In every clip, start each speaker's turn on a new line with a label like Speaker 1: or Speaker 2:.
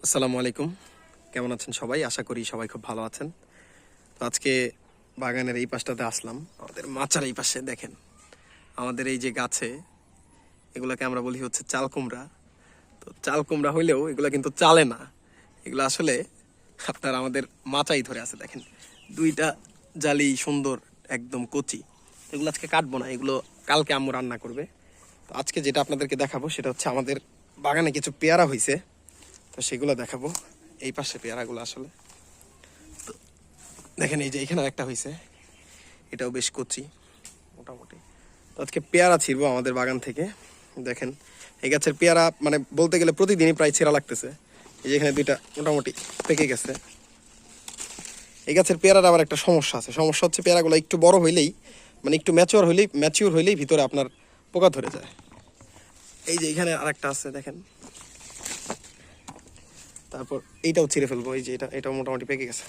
Speaker 1: আসসালামু আলাইকুম, কেমন আছেন সবাই? আশা করি সবাই খুব ভালো আছেন। তো আজকে বাগানের এই পাশটাতে আসলাম, আমাদের মাচার এই পাশে দেখেন আমাদের এই যে গাছে, এগুলোকে আমরা বলি হচ্ছে চাল কুমড়া। তো চাল কুমড়া হইলেও এগুলো কিন্তু চালে না, এগুলো আসলে আপনার আমাদের মাচাই ধরে আছে। দেখেন দুইটা জালি সুন্দর একদম কচি। এগুলো আজকে কাটবো না, এগুলো কালকে আম্মু রান্না করবে। তো আজকে যেটা আপনাদেরকে দেখাবো সেটা হচ্ছে আমাদের বাগানে কিছু পেয়ারা হয়েছে, তো সেগুলো দেখাবো। এই পাশে পেয়ারাগুলো আসলে তো দেখেন, এই যে এখানে একটা হয়েছে, এটাও বেশ কচি মোটামুটি। তো আজকে পেয়ারা ছিড়বো আমাদের বাগান থেকে। দেখেন এই গাছের পেয়ারা মানে বলতে গেলে প্রতিদিনই প্রায় ছেঁড়া লাগতেছে। এই যে এখানে দুইটা মোটামুটি পেকে গেছে। এই গাছের পেয়ারার আবার একটা সমস্যা আছে, সমস্যা হচ্ছে পেয়ারাগুলো একটু বড় হইলেই মানে একটু ম্যাচিওর হইলেই ভিতরে আপনার পোকা ধরে যায়। এই যে এখানে আরেকটা আছে দেখেন, তারপর এইটাও ছিঁড়ে ফেলবো। এই যে এটাও মোটামুটি পেকে গেছে।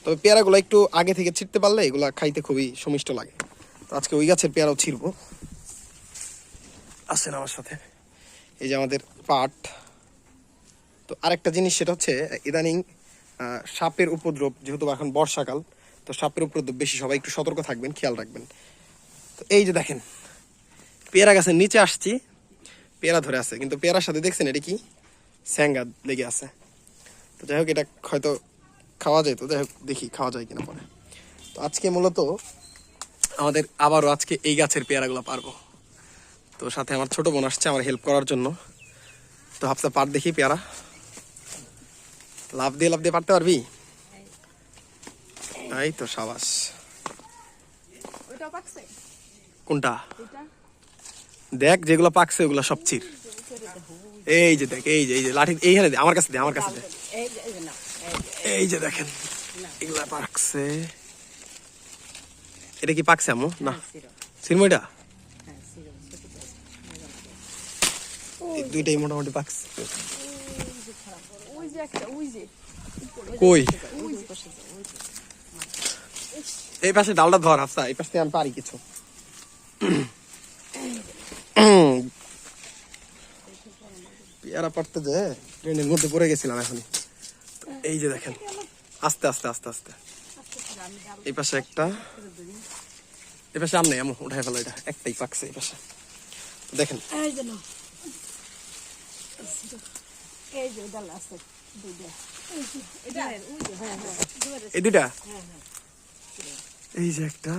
Speaker 1: তবে পেয়ারাগুলো একটু আগে থেকে ছিঁড়তে পারলে এগুলা খাইতে খুবই সুমিষ্ট লাগে। তো আজকে ওই গাছের পেয়ারাও ছিঁড়বো, আসেন আমার সাথে। এই যে আমাদের পাট। তো আরেকটা জিনিস সেটা হচ্ছে ইদানিং সাপের উপদ্রব, যেহেতু এখন বর্ষাকাল, তো সাপের উপদ্রব বেশি, সবাই একটু সতর্ক থাকবেন, খেয়াল রাখবেন। তো এই যে দেখেন পেয়ারা গাছের নিচে আসছি, পেয়ারা ধরে আছে, কিন্তু পেয়ারার সাথে দেখছেন এটা কি স্যাঙ্গা লেগে আছে। তো যাই হোক, এটা হয়তো খাওয়া যায়, তো যাই হোক দেখি খাওয়া যায় কিনা পরে। তো আজকে মূলত আমাদের আবারও আজকে এই গাছের পেয়ারাগুলো পারবো। তো সাথে আমার ছোট বোন আসছে আমার হেল্প করার জন্য। তো হাফসা পার দেখি পেয়ারা, লাভ দিয়ে পারতে পারবি? এই তো সাবাস। কোনটা দেখ, যেগুলো পাকছে ওগুলো সব চির। এই যে দেখ, এই যে লাঠি এইখানে দে, আমার কাছে দে। এই যে দেখেন এগুলা পাকছে। এটা কি পাকছে আম্মু? না সিরমো, এটা এই দুইটাই মোটামুটি পাকছে। কই এই পাশে ডালটা ধর হাফসা, এই পাশে আমি পারি কিছু। পেয়ারা পারতে যে ট্রেনের মধ্যে পড়ে গেছিলাম এখন। এই যে দেখেন আস্তে আস্তে আস্তে আস্তে এই পাশে একটা, এই পাশে আম নেই আম্মু, উঠাই ফেলো। এটা একটাই পাকছে এই পাশে দেখেন। এই দুইটা, এই যে একটা,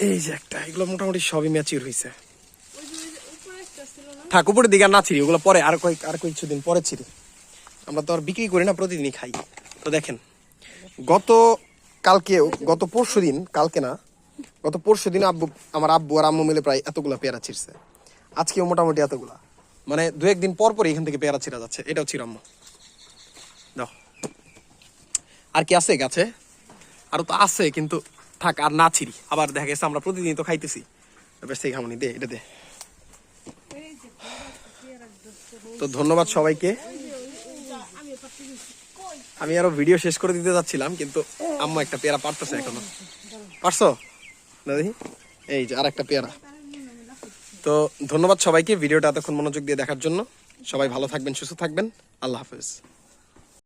Speaker 1: এই যে একটা, এগুলো মোটামুটি সবই ম্যাচিউর হয়েছে। থাক উপরের দিকে আর না ছিড়ি, ওগুলো পরে আর কিছুদিন পরে ছিড়ি। আমরা তো আর বিক্রি করি না, প্রতিদিনই খাই। তো দেখেন গত পরশু দিন, কালকে না, গত পরশু দিন আমার আব্বু আর আম্মু মিলে প্রায় এতগুলা পেয়ারা ছিঁড়ছে। আজকেও মোটামুটি এতগুলা, মানে দু একদিন পর পর এখান থেকে পেয়ারা ছিঁড়া যাচ্ছে। এটাও ছিঁড়াম্ম দাও। আর কি আছে গাছে? আরো তো আছে, কিন্তু থাক আর না ছিঁড়ি, আবার দেখা গেছে আমরা প্রতিদিন তো খাইতেছি, এবার সেই খামনি দে, এটা দে। তো ধন্যবাদ সবাইকে। আমি আরো ভিডিও শেষ করে দিতে যাচ্ছিলাম, কিন্তু আম্মা একটা পেয়ারা পারতেছে এখনো। পারছো দাদি? এই যে আর একটা পেয়ারা। তো ধন্যবাদ সবাইকে ভিডিওটা এতক্ষণ মনোযোগ দিয়ে দেখার জন্য। সবাই ভালো থাকবেন, সুস্থ থাকবেন। আল্লাহ হাফেজ।